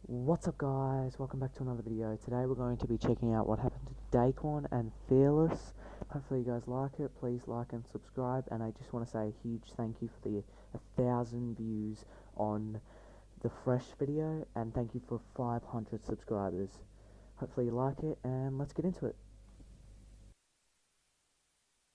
What's up guys, welcome back to another video. Today we're going to be checking out what happened to Daquan and Fearless. Hopefully you guys like it. Please like and subscribe, and I just want to say a huge thank you for the 1,000 views on the Fresh video, and thank you for 500 subscribers. Hopefully you like it, and let's get into it.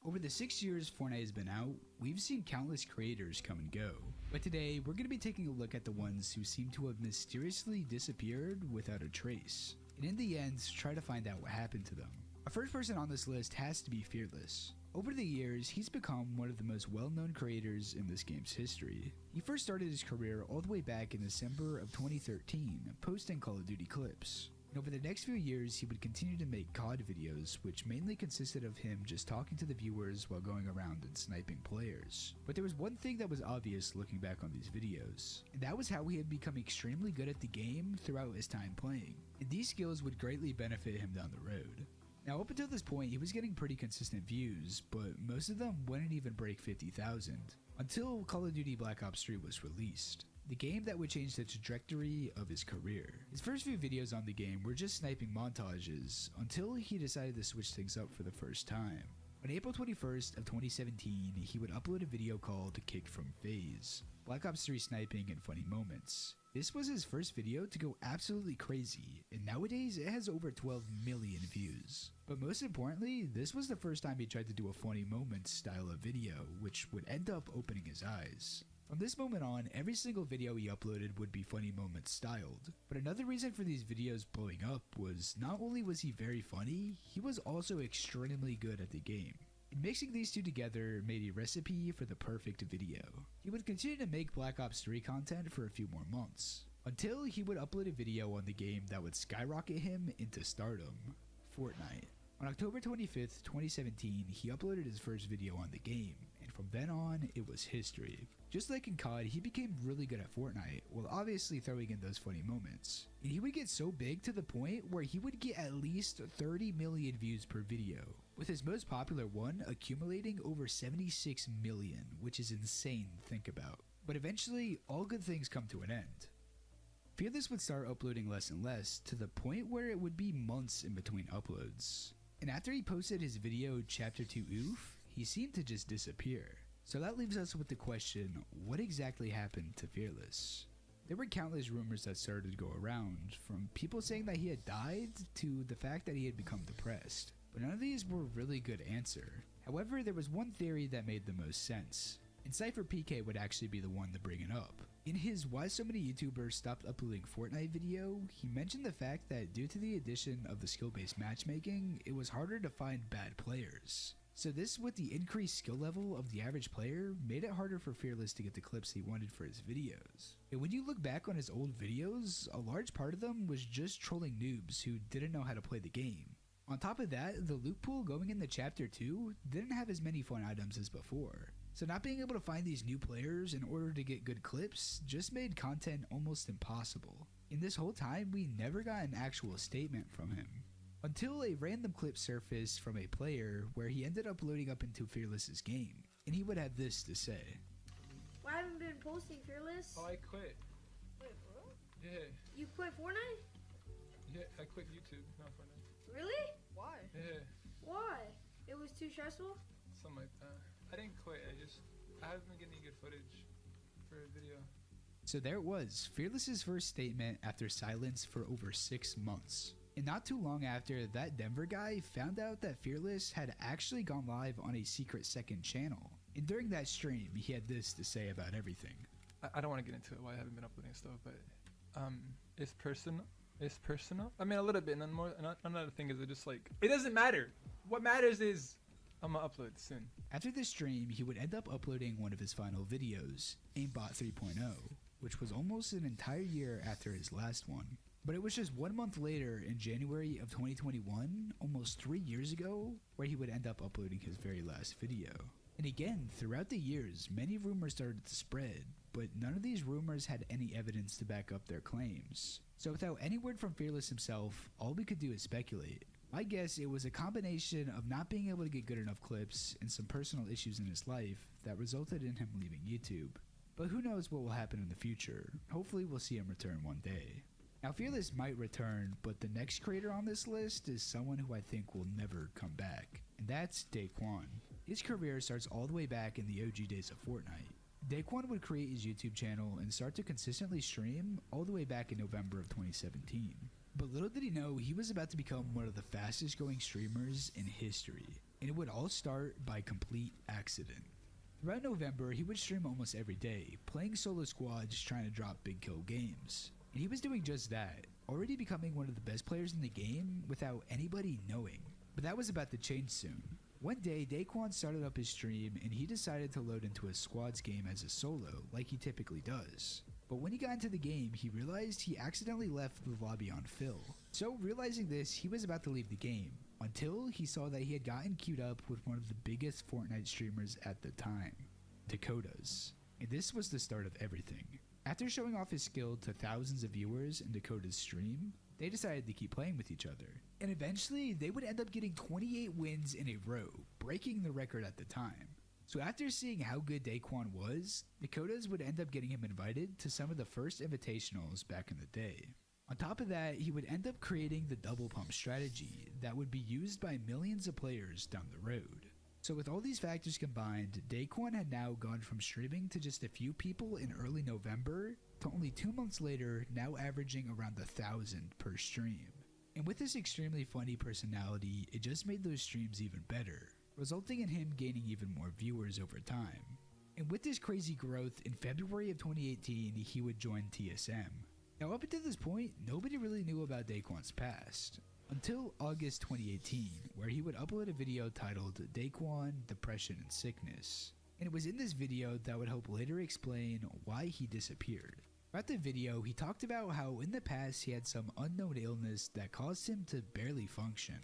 Over the 6 years Fortnite has been out, we've seen countless creators come and go. But today, we're going to be taking a look at the ones who seem to have mysteriously disappeared without a trace. And in the end, try to find out what happened to them. Our first person on this list has to be Fearless. Over the years, he's become one of the most well-known creators in this game's history. He first started his career all the way back in December of 2013, posting Call of Duty clips. And over the next few years, he would continue to make COD videos, which mainly consisted of him just talking to the viewers while going around and sniping players. But there was one thing that was obvious looking back on these videos, and that was how he had become extremely good at the game throughout his time playing. And these skills would greatly benefit him down the road. Now, up until this point, he was getting pretty consistent views, but most of them wouldn't even break 50,000, until Call of Duty Black Ops 3 was released. The game that would change the trajectory of his career. His first few videos on the game were just sniping montages, until he decided to switch things up for the first time. On April 21st of 2017, he would upload a video called Kicked from FaZe, Black Ops 3 sniping and funny moments. This was his first video to go absolutely crazy, and nowadays it has over 12 million views. But most importantly, this was the first time he tried to do a funny moments style of video, which would end up opening his eyes. From this moment on, every single video he uploaded would be funny moments styled. But another reason for these videos blowing up was not only was he very funny, he was also extremely good at the game. And mixing these two together made a recipe for the perfect video. He would continue to make Black Ops 3 content for a few more months, until he would upload a video on the game that would skyrocket him into stardom, Fortnite. On October 25th, 2017, he uploaded his first video on the game, and from then on, it was history. Just like in COD, he became really good at Fortnite, while obviously throwing in those funny moments. And he would get so big to the point where he would get at least 30 million views per video, with his most popular one accumulating over 76 million, which is insane to think about. But eventually, all good things come to an end. Fearless would start uploading less and less, to the point where it would be months in between uploads. And after he posted his video Chapter 2 Oof, he seemed to just disappear. So that leaves us with the question, what exactly happened to Fearless? There were countless rumors that started to go around, from people saying that he had died to the fact that he had become depressed. But none of these were a really good answer. However, there was one theory that made the most sense, and Cypher PK would actually be the one to bring it up. In his Why So Many YouTubers Stopped Uploading Fortnite video, he mentioned the fact that due to the addition of the skill-based matchmaking, it was harder to find bad players. So this, with the increased skill level of the average player, made it harder for Fearless to get the clips he wanted for his videos. And when you look back on his old videos, a large part of them was just trolling noobs who didn't know how to play the game. On top of that, the loot pool going into Chapter 2 didn't have as many fun items as before. So not being able to find these new players in order to get good clips just made content almost impossible. In this whole time, we never got an actual statement from him, until a random clip surfaced from a player where he ended up loading up into Fearless's game, and he would have this to say. Well, I haven't been posting, Fearless. Oh, I quit. Wait, what? Yeah. You quit Fortnite? Yeah, I quit YouTube, not Fortnite. Really? Why? Yeah, Why? It was too stressful? something like that. I didn't quit, I haven't been getting good footage for a video. So there it was, Fearless's first statement after silence for over 6 months. And not too long after, that Denver guy found out that Fearless had actually gone live on a secret second channel. And during that stream, he had this to say about everything. I don't want to get into why I haven't been uploading stuff, but it's personal. It's personal. I mean, a little bit, and then more. Another thing is, it just like, it doesn't matter. What matters is I'm gonna upload soon. After this stream, he would end up uploading one of his final videos, Aimbot 3.0, which was almost an entire year after his last one. But it was just 1 month later, in January of 2021, almost 3 years ago, where he would end up uploading his very last video. And again, throughout the years, many rumors started to spread, but none of these rumors had any evidence to back up their claims. So without any word from Fearless himself, all we could do is speculate. My guess, it was a combination of not being able to get good enough clips and some personal issues in his life that resulted in him leaving YouTube. But who knows what will happen in the future. Hopefully we'll see him return one day. Now Fearless might return, but the next creator on this list is someone who I think will never come back, and that's Daequan. His career starts all the way back in the OG days of Fortnite. Daequan would create his YouTube channel and start to consistently stream all the way back in November of 2017. But little did he know he was about to become one of the fastest growing streamers in history, and it would all start by complete accident. Throughout November, he would stream almost every day, playing solo squads trying to drop big kill games. And he was doing just that, already becoming one of the best players in the game without anybody knowing. But that was about to change soon. One day, Daequan started up his stream and he decided to load into a squads game as a solo, like he typically does. But when he got into the game, he realized he accidentally left the lobby on fill. So realizing this, he was about to leave the game, until he saw that he had gotten queued up with one of the biggest Fortnite streamers at the time, Dakota's. And this was the start of everything. After showing off his skill to thousands of viewers in Dakota's stream, they decided to keep playing with each other. And eventually, they would end up getting 28 wins in a row, breaking the record at the time. So after seeing how good Daequan was, Dakota's would end up getting him invited to some of the first invitationals back in the day. On top of that, he would end up creating the double pump strategy that would be used by millions of players down the road. So with all these factors combined, Daequan had now gone from streaming to just a few people in early November to only 2 months later now averaging around 1,000 per stream. And with his extremely funny personality, it just made those streams even better, resulting in him gaining even more viewers over time. And with this crazy growth, in February of 2018, he would join TSM. Now up until this point, nobody really knew about Daequan's past, until August 2018, where he would upload a video titled Daequan, Depression and Sickness. And it was in this video that would help later explain why he disappeared. Throughout the video, he talked about how in the past he had some unknown illness that caused him to barely function.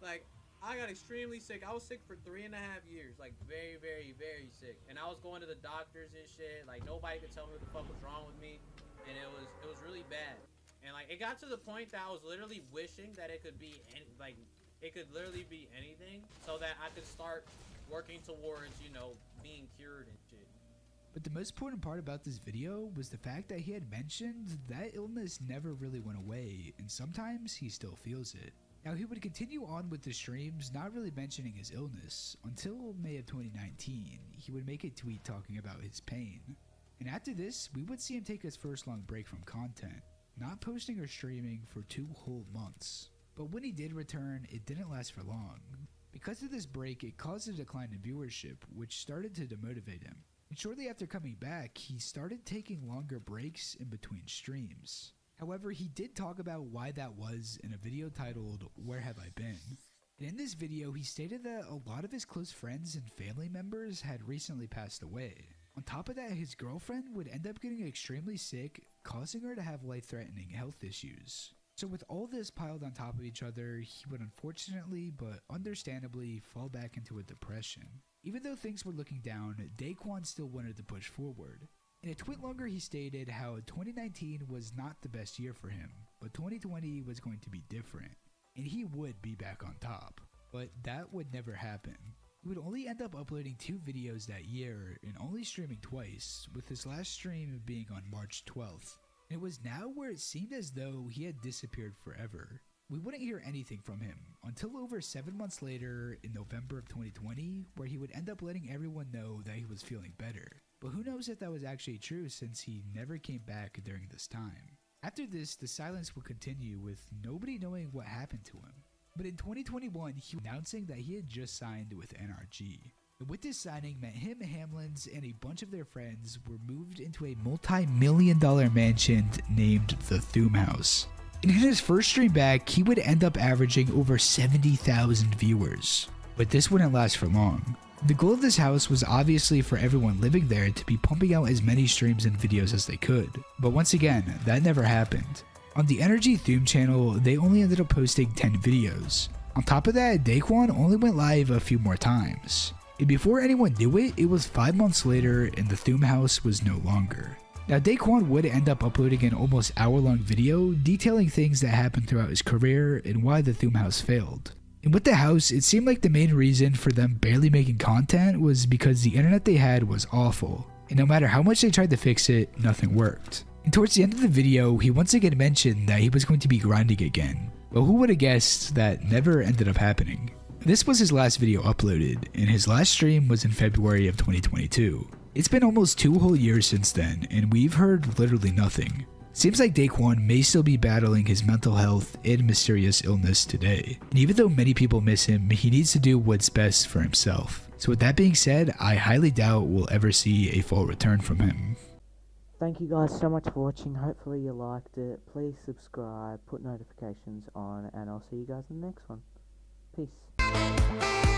Like, I got extremely sick. I was sick for 3.5 years, like very, very, very sick. And I was going to the doctors and shit. Like nobody could tell me what the fuck was wrong with me, and it was really bad. And like it got to the point that I was literally wishing that it could be it could literally be anything, so that I could start working towards, you know, being cured and shit. But the most important part about this video was the fact that he had mentioned that illness never really went away, and sometimes he still feels it. Now he would continue on with the streams, not really mentioning his illness, until May of 2019. He would make a tweet talking about his pain. And after this, we would see him take his first long break from content, not posting or streaming for 2 whole months. But when he did return, it didn't last for long. Because of this break, it caused a decline in viewership, which started to demotivate him. And shortly after coming back, he started taking longer breaks in between streams. However, he did talk about why that was in a video titled Where Have I Been? And in this video, he stated that a lot of his close friends and family members had recently passed away. On top of that, his girlfriend would end up getting extremely sick, causing her to have life-threatening health issues. So with all this piled on top of each other, he would unfortunately, but understandably, fall back into a depression. Even though things were looking down, Daequan still wanted to push forward. In a tweet longer, he stated how 2019 was not the best year for him, but 2020 was going to be different, and he would be back on top. But that would never happen. He would only end up uploading 2 videos that year and only streaming twice, with his last stream being on March 12th. And it was now where it seemed as though he had disappeared forever. We wouldn't hear anything from him until over 7 months later in November of 2020, where he would end up letting everyone know that he was feeling better. But who knows if that was actually true, since he never came back during this time. After this, the silence would continue with nobody knowing what happened to him. But in 2021, he was announcing that he had just signed with NRG. And with this signing meant him, Hamlins, and a bunch of their friends were moved into a multi-million-dollar mansion named the Thuum House. And in his first stream back, he would end up averaging over 70,000 viewers. But this wouldn't last for long. The goal of this house was obviously for everyone living there to be pumping out as many streams and videos as they could. But once again, that never happened. On the NRG Thuum channel, they only ended up posting 10 videos. On top of that, Daequan only went live a few more times. And before anyone knew it, it was 5 months later and the Thuum House was no longer. Now Daequan would end up uploading an almost hour-long video detailing things that happened throughout his career and why the Thuum House failed. And with the house, it seemed like the main reason for them barely making content was because the internet they had was awful, and no matter how much they tried to fix it, nothing worked. And towards the end of the video, he once again mentioned that he was going to be grinding again. But who would have guessed that never ended up happening? This was his last video uploaded, and his last stream was in February of 2022. It's been almost 2 whole years since then, and we've heard literally nothing. Seems like Daquan may still be battling his mental health and mysterious illness today. And even though many people miss him, he needs to do what's best for himself. So with that being said, I highly doubt we'll ever see a full return from him. Thank you guys so much for watching. Hopefully you liked it. Please subscribe, put notifications on, and I'll see you guys in the next one. Peace.